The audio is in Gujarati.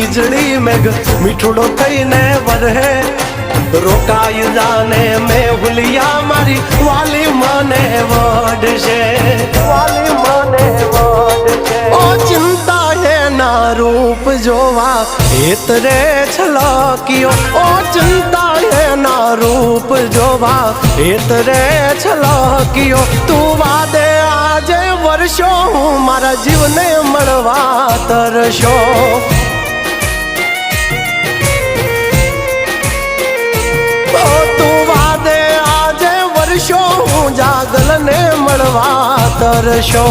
વીજળી મેઘ મીઠુડો થઈને વરહે રોકાઈ જાને મેં ભૂલિયા મારી વાલી મને વડશે વાલી મને વડશે ઓ ચિંતા હે ના રૂપ જોવા હેતરે છલક્યો ઓ ચિંતા હે ના રૂપ જોવા હેતરે છલક્યો તું વાદે આજે વર્ષો હું મારા જીવને મળવા તરશો હું જાગલ ને મળવા તરશો